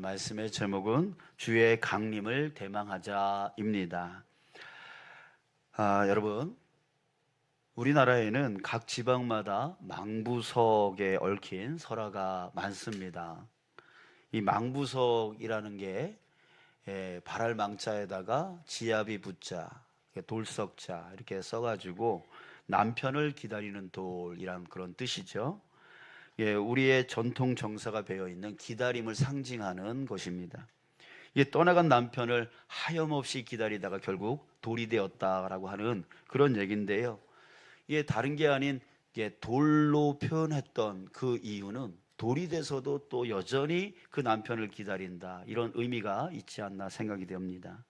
오늘 말씀의 제목은 주의 강림을 대망하자입니다. 여러분, 우리나라에는 각 지방마다 망부석에 얽힌 설화가 많습니다. 이 망부석이라는 게 발알망자에다가 지아비 부자, 돌석자 이렇게 써가지고 남편을 기다리는 돌이란 그런 뜻이죠. 우리의 전통 정서가 배어 있는 기다림을 상징하는 것입니다. 떠나간 남편을 하염없이 기다리다가 결국 돌이 되었다라고 하는 그런 얘기인데요. 이게 다른 게 아닌 돌로 표현했던 그 이유는 돌이 돼서도 또 여전히 그 남편을 기다린다, 이런 의미가 있지 않나 생각이 됩니다.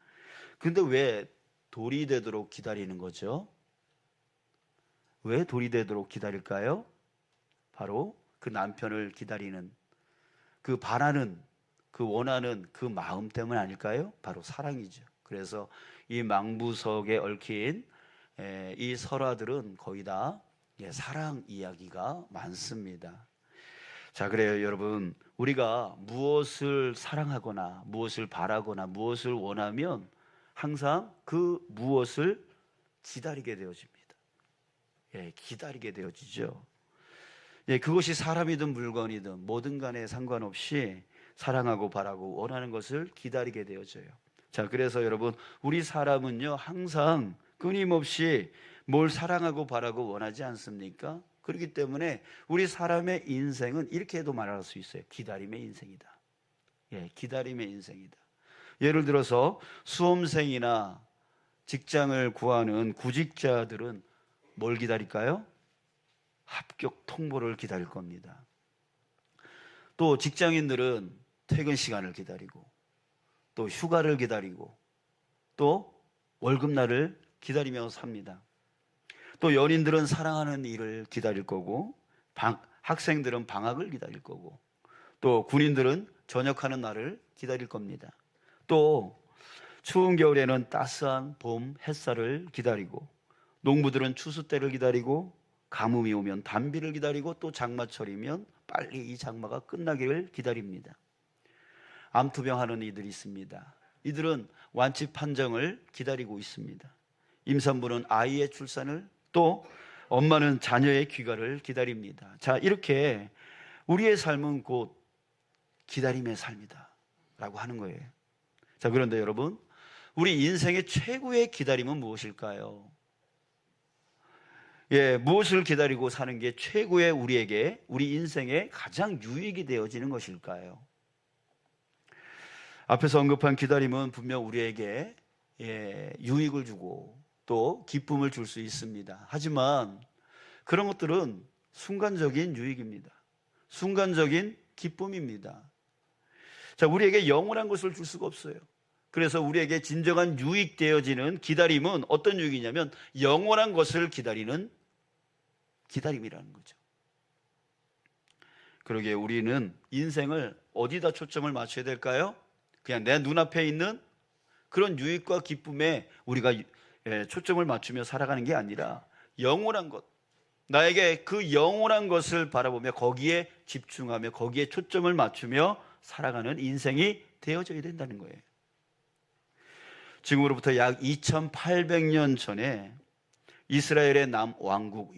그런데 왜 돌이 되도록 기다리는 거죠? 왜 돌이 되도록 기다릴까요? 바로 그 남편을 기다리는, 그 바라는, 그 원하는 그 마음 때문 아닐까요? 바로 사랑이죠. 그래서 이 망부석에 얽힌 이 설화들은 거의 다 사랑 이야기가 많습니다. 자, 그래요 여러분, 우리가 무엇을 사랑하거나 무엇을 바라거나 무엇을 원하면 항상 그 무엇을 기다리게 되어집니다. 기다리게 되어지죠. 그것이 사람이든 물건이든 뭐든 간에 상관없이 사랑하고 바라고 원하는 것을 기다리게 되어져요. 자, 그래서 여러분, 우리 사람은요 항상 끊임없이 뭘 사랑하고 바라고 원하지 않습니까? 그렇기 때문에 우리 사람의 인생은 이렇게도 말할 수 있어요. 기다림의 인생이다. 기다림의 인생이다. 예를 들어서 수험생이나 직장을 구하는 구직자들은 뭘 기다릴까요? 합격 통보를 기다릴 겁니다. 또 직장인들은 퇴근 시간을 기다리고, 또 휴가를 기다리고, 또 월급날을 기다리며 삽니다. 또 연인들은 사랑하는 일을 기다릴 거고, 학생들은 방학을 기다릴 거고, 또 군인들은 전역하는 날을 기다릴 겁니다. 또 추운 겨울에는 따스한 봄 햇살을 기다리고, 농부들은 추수 때를 기다리고, 가뭄이 오면 단비를 기다리고, 또 장마철이면 빨리 이 장마가 끝나기를 기다립니다. 암투병하는 이들이 있습니다. 이들은 완치 판정을 기다리고 있습니다. 임산부는 아이의 출산을, 또 엄마는 자녀의 귀가를 기다립니다. 자, 이렇게 우리의 삶은 곧 기다림의 삶이다 라고 하는 거예요. 자, 그런데 여러분, 우리 인생의 최고의 기다림은 무엇일까요? 무엇을 기다리고 사는 게 최고의 우리에게, 우리 인생에 가장 유익이 되어지는 것일까요? 앞에서 언급한 기다림은 분명 우리에게 유익을 주고 또 기쁨을 줄 수 있습니다. 하지만 그런 것들은 순간적인 유익입니다. 순간적인 기쁨입니다. 자, 우리에게 영원한 것을 줄 수가 없어요. 그래서 우리에게 진정한 유익되어지는 기다림은 어떤 유익이냐면 영원한 것을 기다리는 기다림이라는 거죠. 그러기에 우리는 인생을 어디다 초점을 맞춰야 될까요? 그냥 내 눈앞에 있는 그런 유익과 기쁨에 우리가 초점을 맞추며 살아가는 게 아니라 영원한 것, 나에게 그 영원한 것을 바라보며 거기에 집중하며 거기에 초점을 맞추며 살아가는 인생이 되어져야 된다는 거예요. 지금으로부터 약 2800년 전에 이스라엘의 남왕국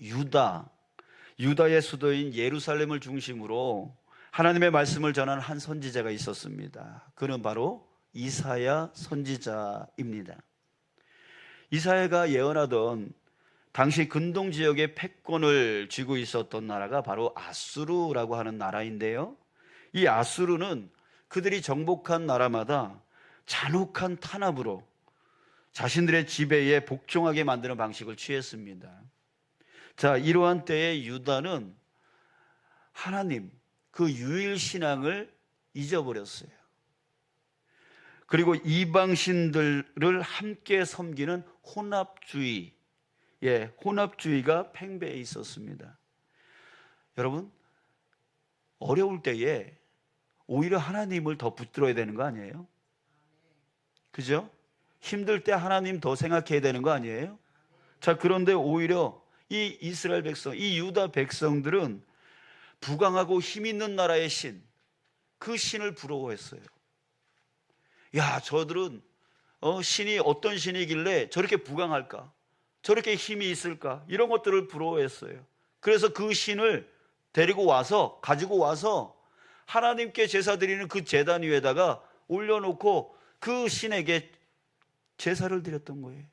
유다의 수도인 예루살렘을 중심으로 하나님의 말씀을 전하는 한 선지자가 있었습니다. 그는 바로 이사야 선지자입니다. 이사야가 예언하던 당시 근동 지역의 패권을 쥐고 있었던 나라가 바로 아수르라고 하는 나라인데요, 이 아수르는 그들이 정복한 나라마다 잔혹한 탄압으로 자신들의 지배에 복종하게 만드는 방식을 취했습니다. 자, 이러한 때에 유다는 하나님, 그 유일신앙을 잊어버렸어요. 그리고 이방신들을 함께 섬기는 혼합주의가 팽배해 있었습니다. 여러분, 어려울 때에 오히려 하나님을 더 붙들어야 되는 거 아니에요? 그죠? 힘들 때 하나님 더 생각해야 되는 거 아니에요? 자, 그런데 오히려 이 이스라엘 백성, 이 유다 백성들은 부강하고 힘 있는 나라의 신, 그 신을 부러워했어요. 야, 저들은 신이 어떤 신이길래 저렇게 부강할까? 저렇게 힘이 있을까? 이런 것들을 부러워했어요. 그래서 그 신을 가지고 와서 하나님께 제사 드리는 그 제단 위에다가 올려놓고 그 신에게 제사를 드렸던 거예요.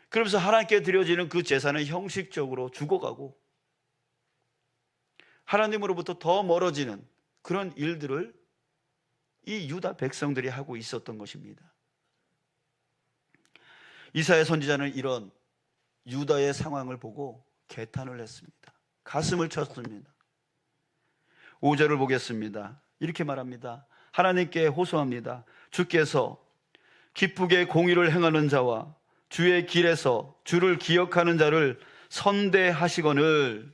그러면서 하나님께 드려지는 그 제사는 형식적으로 죽어가고 하나님으로부터 더 멀어지는 그런 일들을 이 유다 백성들이 하고 있었던 것입니다. 이사야 선지자는 이런 유다의 상황을 보고 개탄을 했습니다. 가슴을 쳤습니다. 5절을 보겠습니다. 이렇게 말합니다. 하나님께 호소합니다. 주께서 기쁘게 공의를 행하는 자와 주의 길에서 주를 기억하는 자를 선대하시거늘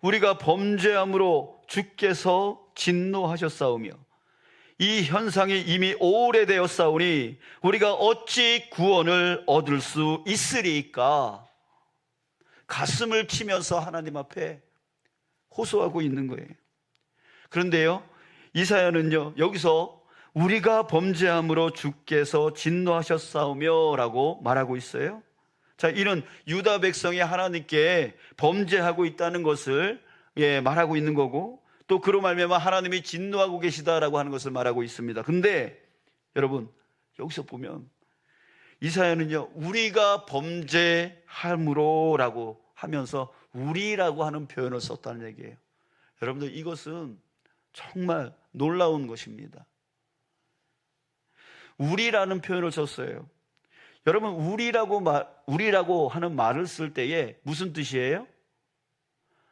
우리가 범죄함으로 주께서 진노하셨사오며 이 현상이 이미 오래되었사오니 우리가 어찌 구원을 얻을 수 있으리까? 가슴을 치면서 하나님 앞에 호소하고 있는 거예요. 그런데요, 이사야는요, 여기서 우리가 범죄함으로 주께서 진노하셨사오며 라고 말하고 있어요. 자, 이는 유다 백성이 하나님께 범죄하고 있다는 것을 말하고 있는 거고, 또 그로 말미암아 하나님이 진노하고 계시다라고 하는 것을 말하고 있습니다. 근데 여러분, 여기서 보면 이사야는요, 우리가 범죄함으로 라고 하면서 우리라고 하는 표현을 썼다는 얘기예요. 여러분들, 이것은 정말 놀라운 것입니다. 우리라는 표현을 썼어요. 여러분, 우리라고 하는 말을 쓸 때에 무슨 뜻이에요?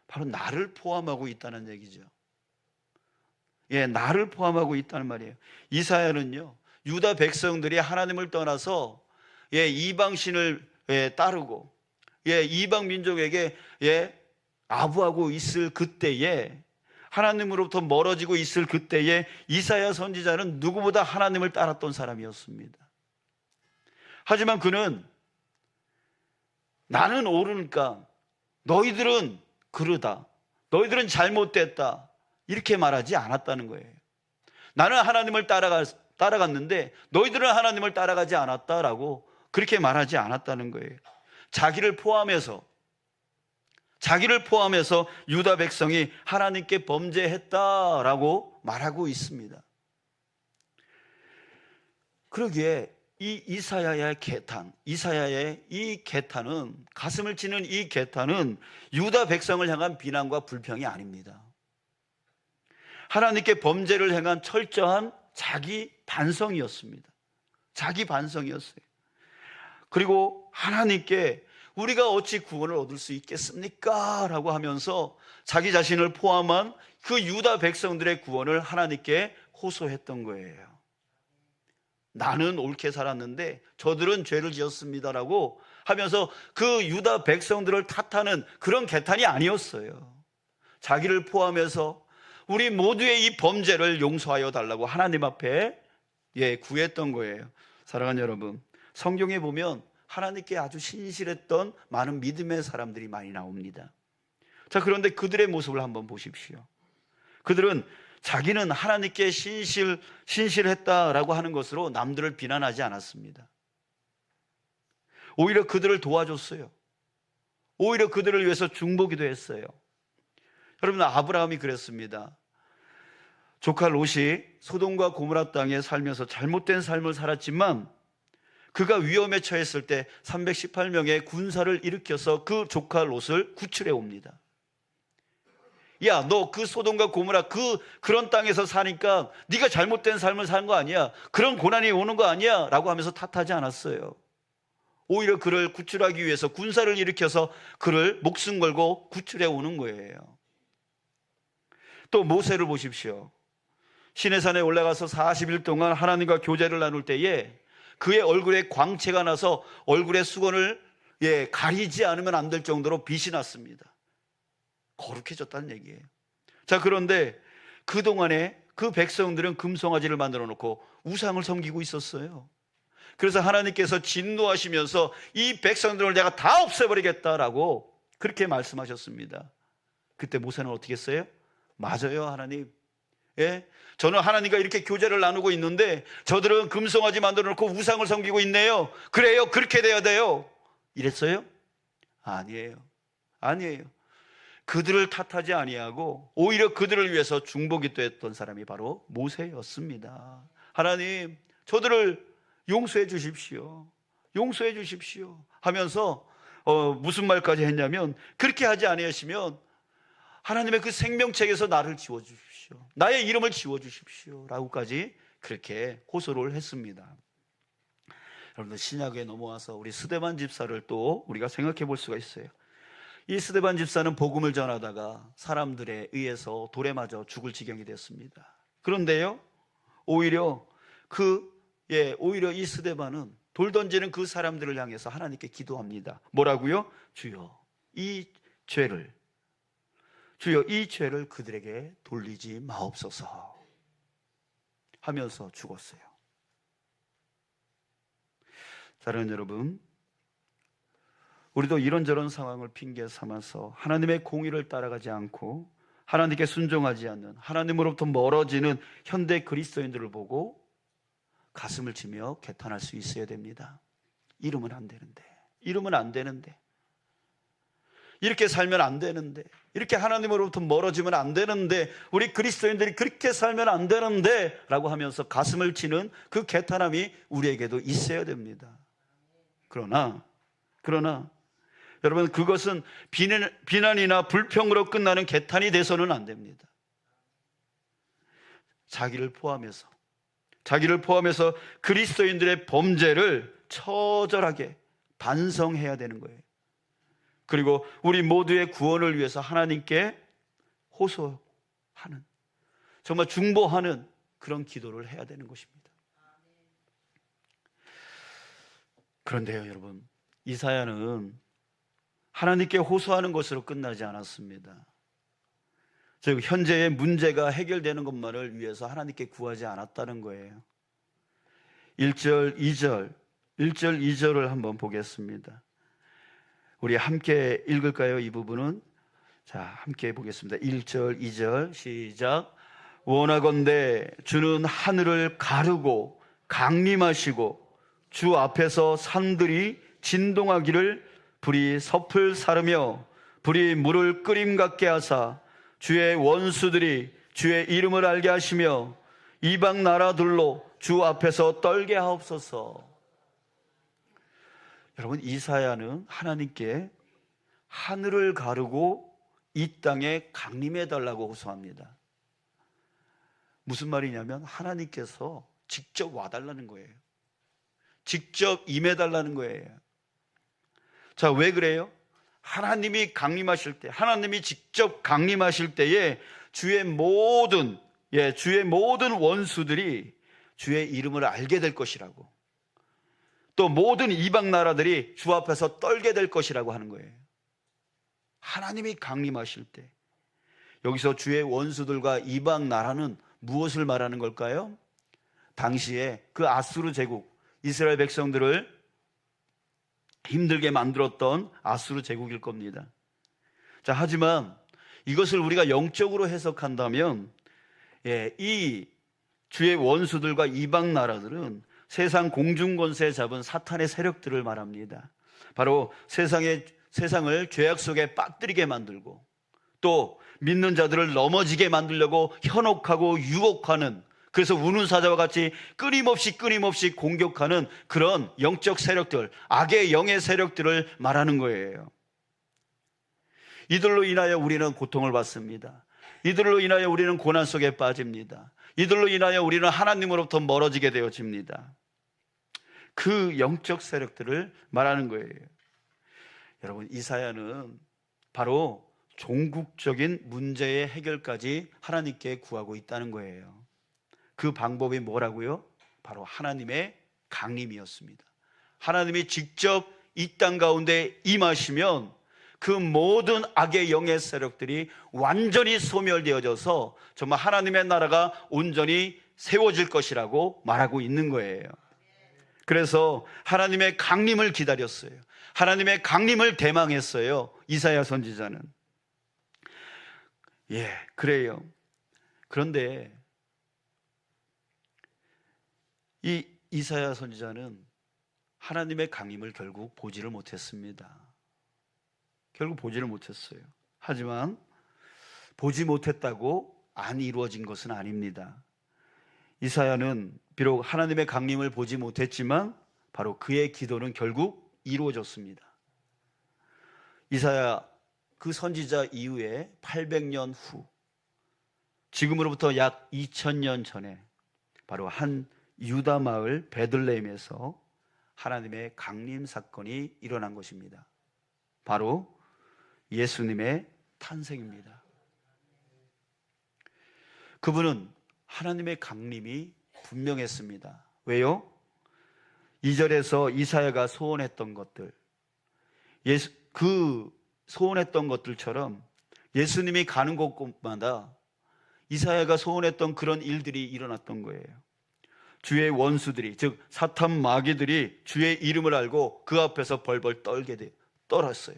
바로 나를 포함하고 있다는 얘기죠. 나를 포함하고 있다는 말이에요. 이사야는요, 유다 백성들이 하나님을 떠나서 이방신을 따르고 이방 민족에게 아부하고 있을 그때에, 하나님으로부터 멀어지고 있을 그때에 이사야 선지자는 누구보다 하나님을 따랐던 사람이었습니다. 하지만 그는 나는 옳으니까 너희들은 그러다, 너희들은 잘못됐다, 이렇게 말하지 않았다는 거예요. 나는 하나님을 따라갔는데 너희들은 하나님을 따라가지 않았다라고 그렇게 말하지 않았다는 거예요. 자기를 포함해서 유다 백성이 하나님께 범죄했다라고 말하고 있습니다. 그러기에 이사야의 이 개탄은, 가슴을 치는 이 개탄은 유다 백성을 향한 비난과 불평이 아닙니다. 하나님께 범죄를 행한 철저한 자기 반성이었습니다. 자기 반성이었어요. 그리고 하나님께 우리가 어찌 구원을 얻을 수 있겠습니까? 라고 하면서 자기 자신을 포함한 그 유다 백성들의 구원을 하나님께 호소했던 거예요. 나는 옳게 살았는데 저들은 죄를 지었습니다라고 하면서 그 유다 백성들을 탓하는 그런 개탄이 아니었어요. 자기를 포함해서 우리 모두의 이 범죄를 용서하여 달라고 하나님 앞에 구했던 거예요. 사랑하는 여러분, 성경에 보면 하나님께 아주 신실했던 많은 믿음의 사람들이 많이 나옵니다. 자, 그런데 그들의 모습을 한번 보십시오. 그들은 자기는 하나님께 신실했다라고 하는 것으로 남들을 비난하지 않았습니다. 오히려 그들을 도와줬어요. 오히려 그들을 위해서 중보기도 했어요. 여러분, 아브라함이 그랬습니다. 조카 롯이 소돔과 고모라 땅에 살면서 잘못된 삶을 살았지만 그가 위험에 처했을 때 318명의 군사를 일으켜서 그 조카 롯을 구출해 옵니다. 야, 너 그 소돔과 고모라 그런 땅에서 사니까 네가 잘못된 삶을 사는 거 아니야? 그런 고난이 오는 거 아니야? 라고 하면서 탓하지 않았어요. 오히려 그를 구출하기 위해서 군사를 일으켜서 그를 목숨 걸고 구출해 오는 거예요. 또 모세를 보십시오. 시내산에 올라가서 40일 동안 하나님과 교제를 나눌 때에 그의 얼굴에 광채가 나서 얼굴의 수건을 가리지 않으면 안 될 정도로 빛이 났습니다. 거룩해졌다는 얘기예요. 자, 그런데 그동안에 그 백성들은 금송아지를 만들어 놓고 우상을 섬기고 있었어요. 그래서 하나님께서 진노하시면서 이 백성들을 내가 다 없애버리겠다라고 그렇게 말씀하셨습니다. 그때 모세는 어떻게 했어요? 맞아요, 하나님. 예? 저는 하나님과 이렇게 교제를 나누고 있는데 저들은 금송아지 만들어 놓고 우상을 섬기고 있네요. 그래요, 그렇게 돼야 돼요. 이랬어요? 아니에요. 아니에요. 그들을 탓하지 아니하고 오히려 그들을 위해서 중보기 됐던 사람이 바로 모세였습니다. 하나님, 저들을 용서해 주십시오. 용서해 주십시오 하면서 무슨 말까지 했냐면, 그렇게 하지 아니하시면 하나님의 그 생명책에서 나를 지워주십시오, 나의 이름을 지워주십시오 라고까지 그렇게 호소를 했습니다. 여러분들, 신약에 넘어와서 우리 스데반 집사를 또 우리가 생각해 볼 수가 있어요. 이 스데반 집사는 복음을 전하다가 사람들에 의해서 돌에 맞아 죽을 지경이 됐습니다. 그런데요, 오히려 이 스데반은 돌 던지는 그 사람들을 향해서 하나님께 기도합니다. 뭐라고요? 주여 이 죄를 그들에게 돌리지 마옵소서 하면서 죽었어요. 사랑하는 여러분, 우리도 이런저런 상황을 핑계 삼아서 하나님의 공의를 따라가지 않고 하나님께 순종하지 않는, 하나님으로부터 멀어지는 현대 그리스도인들을 보고 가슴을 치며 개탄할 수 있어야 됩니다. 이러면 안 되는데, 이렇게 살면 안 되는데, 이렇게 하나님으로부터 멀어지면 안 되는데, 우리 그리스도인들이 그렇게 살면 안 되는데 라고 하면서 가슴을 치는 그 개탄함이 우리에게도 있어야 됩니다. 그러나 여러분, 그것은 비난이나 불평으로 끝나는 개탄이 돼서는 안 됩니다. 자기를 포함해서 그리스도인들의 범죄를 처절하게 반성해야 되는 거예요. 그리고 우리 모두의 구원을 위해서 하나님께 호소하는, 정말 중보하는 그런 기도를 해야 되는 것입니다. 그런데요, 여러분, 이사야는 하나님께 호소하는 것으로 끝나지 않았습니다. 즉, 현재의 문제가 해결되는 것만을 위해서 하나님께 구하지 않았다는 거예요. 1절, 2절을 한번 보겠습니다. 우리 함께 읽을까요? 이 부분은? 자, 함께 보겠습니다. 1절, 2절 시작. 원하건대 주는 하늘을 가르고 강림하시고 주 앞에서 산들이 진동하기를 불이 섭을 사르며 불이 물을 끓임 같게 하사 주의 원수들이 주의 이름을 알게 하시며 이방 나라들로 주 앞에서 떨게 하옵소서. 여러분, 이사야는 하나님께 하늘을 가르고 이 땅에 강림해 달라고 호소합니다. 무슨 말이냐면 하나님께서 직접 와달라는 거예요. 직접 임해달라는 거예요. 자, 왜 그래요? 하나님이 강림하실 때, 하나님이 직접 강림하실 때에 주의 모든 원수들이 주의 이름을 알게 될 것이라고, 또 모든 이방 나라들이 주 앞에서 떨게 될 것이라고 하는 거예요. 하나님이 강림하실 때, 여기서 주의 원수들과 이방 나라는 무엇을 말하는 걸까요? 당시에 그 아수르 제국, 이스라엘 백성들을 힘들게 만들었던 아수르 제국일 겁니다. 자, 하지만 이것을 우리가 영적으로 해석한다면, 이 주의 원수들과 이방 나라들은 세상 공중권세 잡은 사탄의 세력들을 말합니다. 바로 세상을 죄악 속에 빠뜨리게 만들고 또 믿는 자들을 넘어지게 만들려고 현혹하고 유혹하는, 그래서 우는 사자와 같이 끊임없이 공격하는 그런 영적 세력들, 악의 영의 세력들을 말하는 거예요. 이들로 인하여 우리는 고통을 받습니다. 이들로 인하여 우리는 고난 속에 빠집니다. 이들로 인하여 우리는 하나님으로부터 멀어지게 되어집니다. 그 영적 세력들을 말하는 거예요. 여러분, 이사야는 바로 종국적인 문제의 해결까지 하나님께 구하고 있다는 거예요. 그 방법이 뭐라고요? 바로 하나님의 강림이었습니다. 하나님이 직접 이 땅 가운데 임하시면 그 모든 악의 영의 세력들이 완전히 소멸되어져서 정말 하나님의 나라가 온전히 세워질 것이라고 말하고 있는 거예요. 그래서 하나님의 강림을 기다렸어요. 하나님의 강림을 대망했어요, 이사야 선지자는. 그래요. 그런데 이사야 선지자는 하나님의 강림을 결국 보지를 못했습니다. 결국 보지를 못했어요. 하지만 보지 못했다고 안 이루어진 것은 아닙니다. 이사야는 비록 하나님의 강림을 보지 못했지만 바로 그의 기도는 결국 이루어졌습니다. 이사야 그 선지자 이후에 800년 후, 지금으로부터 약 2000년 전에 바로 한 유다 마을 베들레헴에서 하나님의 강림 사건이 일어난 것입니다. 바로 예수님의 탄생입니다. 그분은 하나님의 강림이 분명했습니다. 왜요? 2절에서 이사야가 소원했던 것들, 그 소원했던 것들처럼 예수님이 가는 곳마다 이사야가 소원했던 그런 일들이 일어났던 거예요. 주의 원수들이, 즉 사탄 마귀들이 주의 이름을 알고 그 앞에서 벌벌 떨었어요.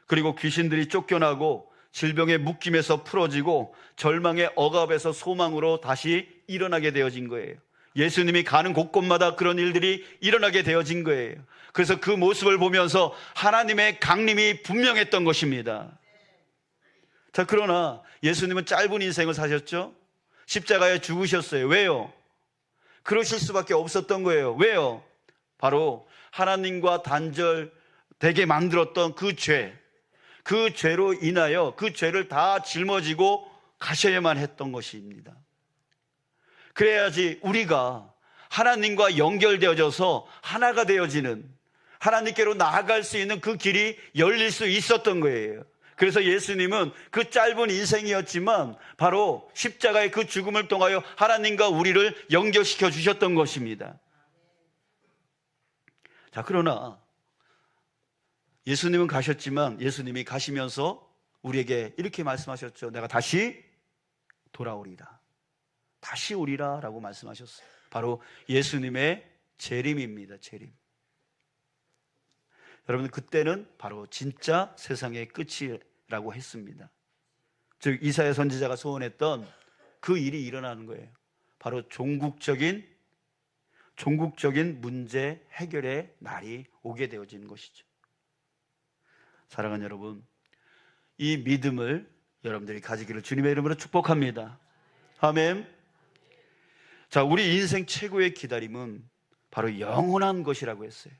그리고 귀신들이 쫓겨나고 질병의 묶임에서 풀어지고 절망의 억압에서 소망으로 다시 일어나게 되어진 거예요. 예수님이 가는 곳곳마다 그런 일들이 일어나게 되어진 거예요. 그래서 그 모습을 보면서 하나님의 강림이 분명했던 것입니다. 자, 그러나 예수님은 짧은 인생을 사셨죠? 십자가에 죽으셨어요. 왜요? 그러실 수밖에 없었던 거예요. 왜요? 바로 하나님과 단절되게 만들었던 그 죄로 인하여 그 죄를 다 짊어지고 가셔야만 했던 것입니다. 그래야지 우리가 하나님과 연결되어져서 하나가 되어지는, 하나님께로 나아갈 수 있는 그 길이 열릴 수 있었던 거예요. 그래서 예수님은 그 짧은 인생이었지만 바로 십자가의 그 죽음을 통하여 하나님과 우리를 연결시켜 주셨던 것입니다. 자, 그러나 예수님은 가셨지만 예수님이 가시면서 우리에게 이렇게 말씀하셨죠. 내가 다시 돌아오리라. 다시 오리라 라고 말씀하셨어요. 바로 예수님의 재림입니다. 재림. 여러분, 그때는 바로 진짜 세상의 끝이라고 했습니다. 즉 이사야 선지자가 소원했던 그 일이 일어나는 거예요. 바로 종국적인 문제 해결의 날이 오게 되어지는 것이죠. 사랑하는 여러분, 이 믿음을 여러분들이 가지기를 주님의 이름으로 축복합니다. 아멘. 자, 우리 인생 최고의 기다림은 바로 영원한 것이라고 했어요.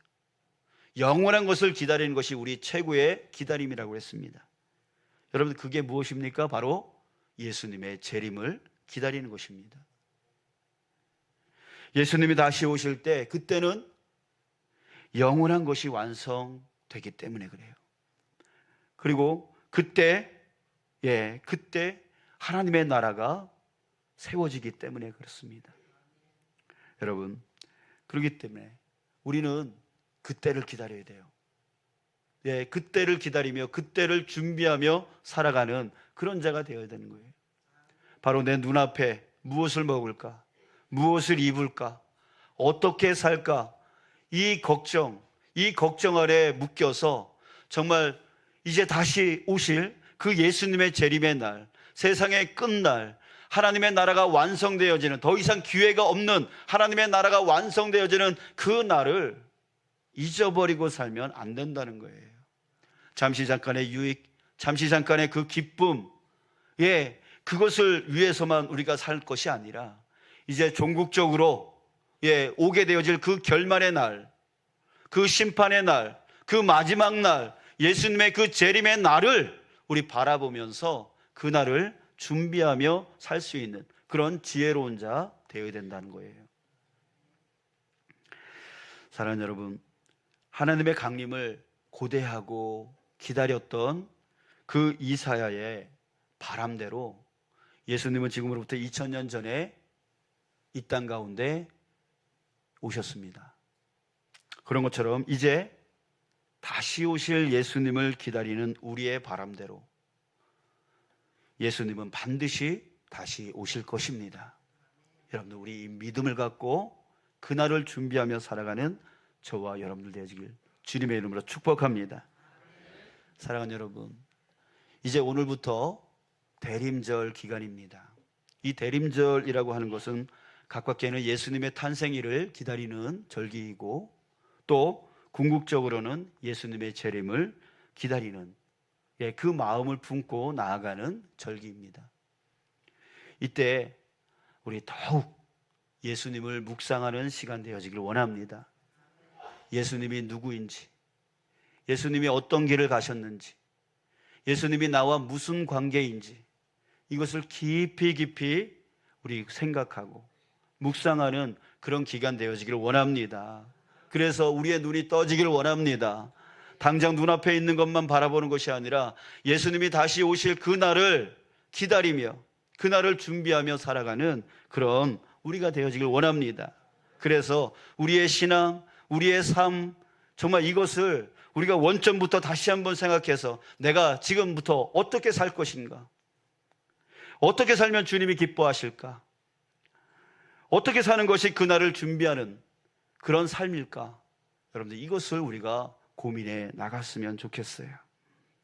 영원한 것을 기다리는 것이 우리 최고의 기다림이라고 했습니다. 여러분, 그게 무엇입니까? 바로 예수님의 재림을 기다리는 것입니다. 예수님이 다시 오실 때 그때는 영원한 것이 완성되기 때문에 그래요. 그리고 그때 하나님의 나라가 세워지기 때문에 그렇습니다. 여러분, 그렇기 때문에 우리는 그때를 기다려야 돼요. 그때를 기다리며 그때를 준비하며 살아가는 그런 자가 되어야 되는 거예요. 바로 내 눈앞에 무엇을 먹을까? 무엇을 입을까? 어떻게 살까? 이 걱정 아래 묶여서 정말 이제 다시 오실 그 예수님의 재림의 날, 세상의 끝날, 하나님의 나라가 완성되어지는, 더 이상 기회가 없는 하나님의 나라가 완성되어지는 그 날을 잊어버리고 살면 안 된다는 거예요. 잠시 잠깐의 유익, 잠시 잠깐의 그 기쁨, 그것을 위해서만 우리가 살 것이 아니라 이제 종국적으로 오게 되어질 그 결말의 날, 그 심판의 날, 그 마지막 날, 예수님의 그 재림의 날을 우리 바라보면서 그 날을 준비하며 살 수 있는 그런 지혜로운 자 되어야 된다는 거예요. 사랑하는 여러분, 하나님의 강림을 고대하고 기다렸던 그 이사야의 바람대로 예수님은 지금으로부터 2000년 전에 이 땅 가운데 오셨습니다. 그런 것처럼 이제 다시 오실 예수님을 기다리는 우리의 바람대로 예수님은 반드시 다시 오실 것입니다. 여러분들, 우리 이 믿음을 갖고 그날을 준비하며 살아가는 저와 여러분들 되어지길 주님의 이름으로 축복합니다. 사랑하는 여러분, 이제 오늘부터 대림절 기간입니다. 이 대림절이라고 하는 것은 가깝게는 예수님의 탄생일을 기다리는 절기이고, 또 궁극적으로는 예수님의 재림을 기다리는, 그 마음을 품고 나아가는 절기입니다. 이때 우리 더욱 예수님을 묵상하는 시간 되어지길 원합니다. 예수님이 누구인지, 예수님이 어떤 길을 가셨는지, 예수님이 나와 무슨 관계인지, 이것을 깊이 우리 생각하고 묵상하는 그런 기간 되어지길 원합니다. 그래서 우리의 눈이 떠지길 원합니다. 당장 눈앞에 있는 것만 바라보는 것이 아니라 예수님이 다시 오실 그날을 기다리며 그날을 준비하며 살아가는 그런 우리가 되어지길 원합니다. 그래서 우리의 신앙, 우리의 삶, 정말 이것을 우리가 원점부터 다시 한번 생각해서 내가 지금부터 어떻게 살 것인가? 어떻게 살면 주님이 기뻐하실까? 어떻게 사는 것이 그날을 준비하는 그런 삶일까? 여러분들, 이것을 우리가 고민해 나갔으면 좋겠어요.